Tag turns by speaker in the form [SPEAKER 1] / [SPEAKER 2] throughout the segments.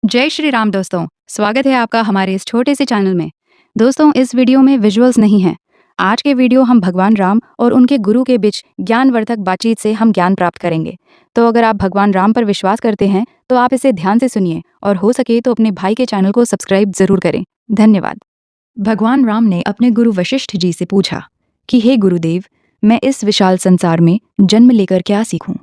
[SPEAKER 1] जय श्री राम दोस्तों। स्वागत है आपका हमारे इस छोटे से चैनल में। दोस्तों, इस वीडियो में विजुअल्स नहीं हैं। आज के वीडियो हम भगवान राम और उनके गुरु के बीच ज्ञानवर्धक बातचीत से हम ज्ञान प्राप्त करेंगे। तो अगर आप भगवान राम पर विश्वास करते हैं तो आप इसे ध्यान से सुनिए और हो सके तो अपने भाई के चैनल को सब्सक्राइब जरूर करें। धन्यवाद। भगवान राम ने अपने गुरु वशिष्ठ जी से पूछा कि हे गुरुदेव, मैं इस विशाल संसार में जन्म लेकर क्या सीखूं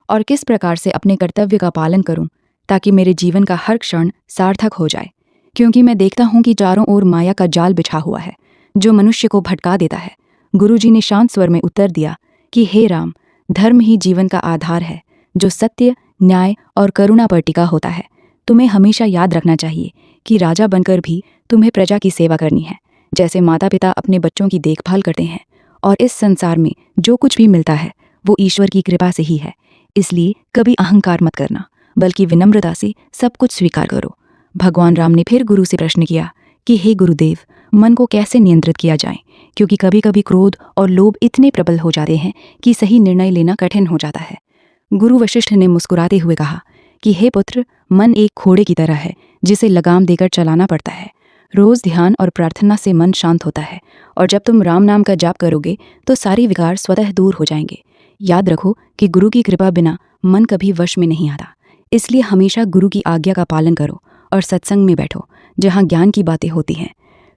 [SPEAKER 1] और किस प्रकार से अपने कर्तव्य का पालन करूं ताकि मेरे जीवन का हर क्षण सार्थक हो जाए। क्योंकि मैं देखता हूं कि चारों ओर माया का जाल बिछा हुआ है जो मनुष्य को भटका देता है। गुरुजी ने शांत स्वर में उत्तर दिया कि हे राम, धर्म ही जीवन का आधार है जो सत्य, न्याय और करुणा पर टिका होता है। तुम्हें हमेशा याद रखना चाहिए कि राजा बनकर भी तुम्हें प्रजा की सेवा करनी है, जैसे माता पिता अपने बच्चों की देखभाल करते हैं। और इस संसार में जो कुछ भी मिलता है वो ईश्वर की कृपा से ही है। इसलिए कभी अहंकार मत करना, बल्कि विनम्रता से सब कुछ स्वीकार करो। भगवान राम ने फिर गुरु से प्रश्न किया कि हे गुरुदेव, मन को कैसे नियंत्रित किया जाए, क्योंकि कभी कभी क्रोध और लोभ इतने प्रबल हो जाते हैं कि सही निर्णय लेना कठिन हो जाता है। गुरु वशिष्ठ ने मुस्कुराते हुए कहा कि हे पुत्र, मन एक घोड़े की तरह है जिसे लगाम देकर चलाना पड़ता है। रोज ध्यान और प्रार्थना से मन शांत होता है और जब तुम राम नाम का जाप करोगे तो सारी विकार स्वतः दूर हो जाएंगे। याद रखो कि गुरु की कृपा बिना मन कभी वश में नहीं आता। इसलिए हमेशा गुरु की आज्ञा का पालन करो और सत्संग में बैठो जहाँ ज्ञान की बातें होती हैं।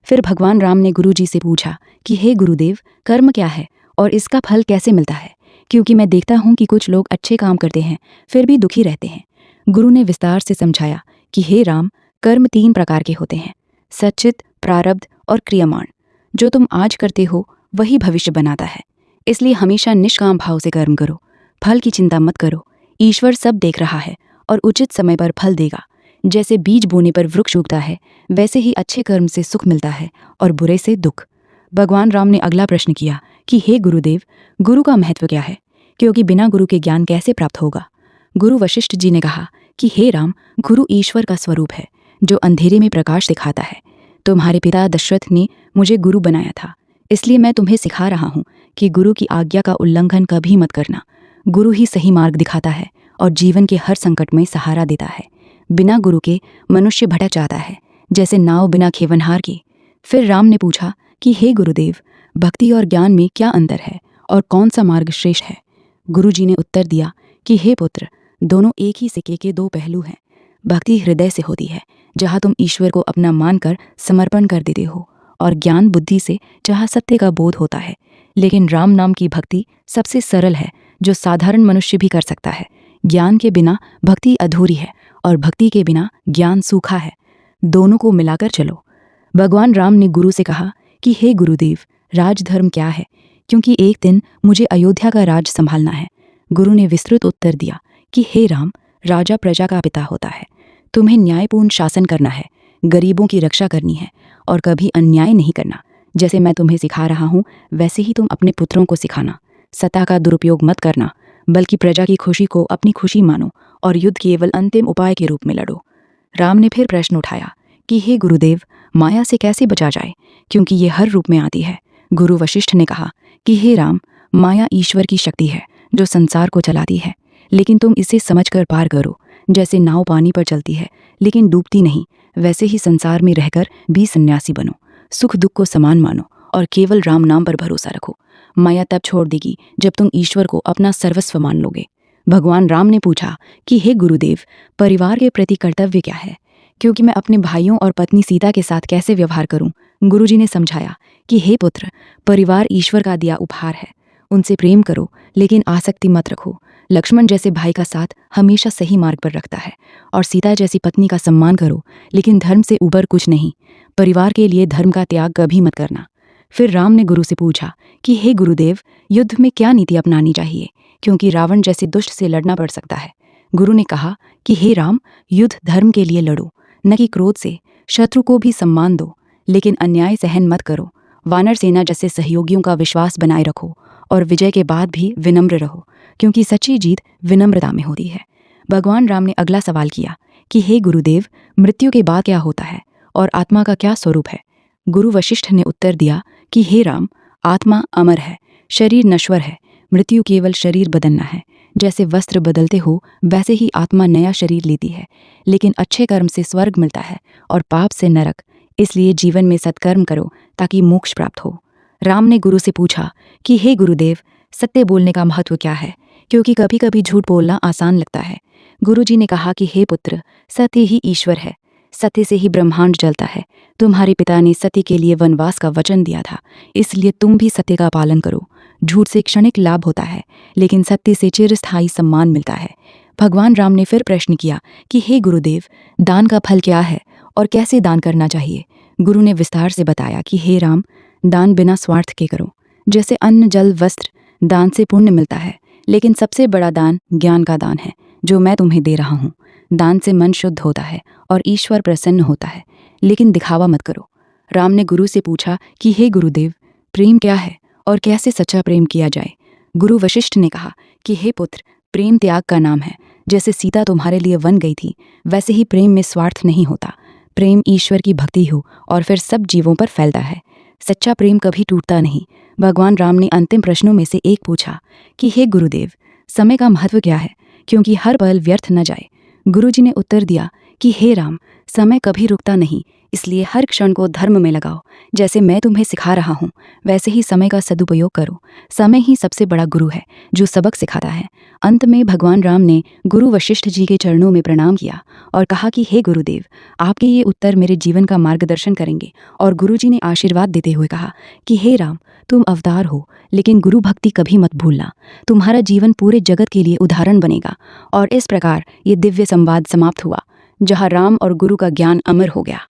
[SPEAKER 1] फिर भगवान राम ने गुरु जी से पूछा कि हे गुरुदेव, कर्म क्या है और इसका फल कैसे मिलता है, क्योंकि मैं देखता हूँ कि कुछ लोग अच्छे काम करते हैं फिर भी दुखी रहते हैं। गुरु ने विस्तार से समझाया कि हे राम, कर्म 3 प्रकार के होते हैं: सच्चित, प्रारब्ध और क्रियमाण। जो तुम आज करते हो वही भविष्य बनाता है। इसलिए हमेशा निष्काम भाव से कर्म करो। फल की चिंता मत करो, ईश्वर सब देख रहा है और उचित समय पर फल देगा। जैसे बीज बोने पर वृक्ष उगता है, वैसे ही अच्छे कर्म से सुख मिलता है और बुरे से दुख। भगवान राम ने अगला प्रश्न किया कि हे गुरुदेव, गुरु का महत्व क्या है, क्योंकि बिना गुरु के ज्ञान कैसे प्राप्त होगा। गुरु वशिष्ठ जी ने कहा कि हे राम, गुरु ईश्वर का स्वरूप है जो अंधेरे में प्रकाश दिखाता है। तुम्हारे पिता दशरथ ने मुझे गुरु बनाया था, इसलिए मैं तुम्हें सिखा रहा हूँ कि गुरु की आज्ञा का उल्लंघन कभी मत करना। गुरु ही सही मार्ग दिखाता है और जीवन के हर संकट में सहारा देता है। बिना गुरु के मनुष्य भटक जाता है, जैसे नाव बिना खेवनहार के। फिर राम ने पूछा कि हे गुरुदेव, भक्ति और ज्ञान में क्या अंतर है और कौन सा मार्ग श्रेष्ठ है। गुरु जी ने उत्तर दिया कि हे पुत्र, दोनों एक ही सिक्के के 2 पहलू हैं। भक्ति हृदय से होती है, जहाँ तुम ईश्वर को अपना मानकर समर्पण कर देते हो, और ज्ञान बुद्धि से, जहाँ सत्य का बोध होता है। लेकिन राम नाम की भक्ति सबसे सरल है, जो साधारण मनुष्य भी कर सकता है। ज्ञान के बिना भक्ति अधूरी है और भक्ति के बिना ज्ञान सूखा है। दोनों को मिलाकर चलो। भगवान राम ने गुरु से कहा कि हे गुरुदेव, राजधर्म क्या है, क्योंकि एक दिन मुझे अयोध्या का राज संभालना है। गुरु ने विस्तृत उत्तर दिया कि हे राम, राजा प्रजा का पिता होता है। तुम्हें न्यायपूर्ण शासन करना है, गरीबों की रक्षा करनी है और कभी अन्याय नहीं करना। जैसे मैं तुम्हें सिखा रहा हूँ वैसे ही तुम अपने पुत्रों को सिखाना। सत्ता का दुरुपयोग मत करना, बल्कि प्रजा की खुशी को अपनी खुशी मानो और युद्ध केवल अंतिम उपाय के रूप में लड़ो। राम ने फिर प्रश्न उठाया कि हे गुरुदेव, माया से कैसे बचा जाए, क्योंकि ये हर रूप में आती है। गुरु वशिष्ठ ने कहा कि हे राम, माया ईश्वर की शक्ति है जो संसार को चलाती है, लेकिन तुम इसे समझकर पार करो। जैसे नाव पानी पर चलती है लेकिन डूबती नहीं, वैसे ही संसार में रहकर भी सन्यासी बनो। सुख दुख को समान मानो और केवल राम नाम पर भरोसा रखो। माया तब छोड़ देगी जब तुम ईश्वर को अपना सर्वस्व मान लोगे। भगवान राम ने पूछा कि हे गुरुदेव, परिवार के प्रति कर्तव्य क्या है, क्योंकि मैं अपने भाइयों और पत्नी सीता के साथ कैसे व्यवहार करूं। गुरुजी ने समझाया कि हे पुत्र, परिवार ईश्वर का दिया उपहार है। उनसे प्रेम करो लेकिन आसक्ति मत रखो। लक्ष्मण जैसे भाई का साथ हमेशा सही मार्ग पर रखता है, और सीता जैसी पत्नी का सम्मान करो, लेकिन धर्म से ऊपर कुछ नहीं। परिवार के लिए धर्म का त्याग कभी मत करना। फिर राम ने गुरु से पूछा कि हे गुरुदेव, युद्ध में क्या नीति अपनानी चाहिए, क्योंकि रावण जैसे दुष्ट से लड़ना पड़ सकता है। गुरु ने कहा कि हे राम, युद्ध धर्म के लिए लड़ो, न कि क्रोध से। शत्रु को भी सम्मान दो, लेकिन अन्याय सहन मत करो। वानर सेना जैसे सहयोगियों का विश्वास बनाए रखो और विजय के बाद भी विनम्र रहो, क्योंकि सच्ची जीत विनम्रता में होती है। भगवान राम ने अगला सवाल किया कि हे गुरुदेव, मृत्यु के बाद क्या होता है और आत्मा का क्या स्वरूप है। गुरु वशिष्ठ ने उत्तर दिया कि हे राम, आत्मा अमर है, शरीर नश्वर है, मृत्यु केवल शरीर बदलना है। जैसे वस्त्र बदलते हो वैसे ही आत्मा नया शरीर लेती है, लेकिन अच्छे कर्म से स्वर्ग मिलता है और पाप से नरक। इसलिए जीवन में सत्कर्म करो ताकि मोक्ष प्राप्त हो। राम ने गुरु से पूछा कि हे गुरुदेव, सत्य बोलने का महत्व क्या है, क्योंकि कभी कभी झूठ बोलना आसान लगता है। गुरुजी ने कहा कि हे पुत्र, सत्य ही ईश्वर है, सत्य से ही ब्रह्मांड चलता है। तुम्हारे पिता ने सत्य के लिए वनवास का वचन दिया था, इसलिए तुम भी सत्य का पालन करो। झूठ से क्षणिक लाभ होता है, लेकिन सत्य से चिरस्थायी सम्मान मिलता है। भगवान राम ने फिर प्रश्न किया कि हे गुरुदेव, दान का फल क्या है और कैसे दान करना चाहिए। गुरु ने विस्तार से बताया कि हे राम, दान बिना स्वार्थ के करो, जैसे अन्न, जल, वस्त्र। दान से पुण्य मिलता है, लेकिन सबसे बड़ा दान ज्ञान का दान है, जो मैं तुम्हें दे रहा हूँ। दान से मन शुद्ध होता है और ईश्वर प्रसन्न होता है, लेकिन दिखावा मत करो। राम ने गुरु से पूछा कि हे गुरुदेव, प्रेम क्या है और कैसे सच्चा प्रेम किया जाए। गुरु वशिष्ठ ने कहा कि हे पुत्र, प्रेम त्याग का नाम है। जैसे सीता तुम्हारे लिए वन गई थी, वैसे ही प्रेम में स्वार्थ नहीं होता। प्रेम ईश्वर की भक्ति हो और फिर सब जीवों पर फैलता है। सच्चा प्रेम कभी टूटता नहीं। भगवान राम ने अंतिम प्रश्नों में से एक पूछा कि हे गुरुदेव, समय का महत्व क्या है, क्योंकि हर पल व्यर्थ न जाए। गुरुजी ने उत्तर दिया कि हे राम, समय कभी रुकता नहीं, इसलिए हर क्षण को धर्म में लगाओ। जैसे मैं तुम्हें सिखा रहा हूँ, वैसे ही समय का सदुपयोग करो। समय ही सबसे बड़ा गुरु है, जो सबक सिखाता है। अंत में भगवान राम ने गुरु वशिष्ठ जी के चरणों में प्रणाम किया और कहा कि हे गुरुदेव, आपके ये उत्तर मेरे जीवन का मार्गदर्शन करेंगे। और गुरुजी ने आशीर्वाद देते हुए कहा कि हे राम, तुम अवतार हो, लेकिन गुरु भक्ति कभी मत भूलना। तुम्हारा जीवन पूरे जगत के लिए उदाहरण बनेगा। और इस प्रकार ये दिव्य संवाद समाप्त हुआ, जहाँ राम और गुरु का ज्ञान अमर हो गया।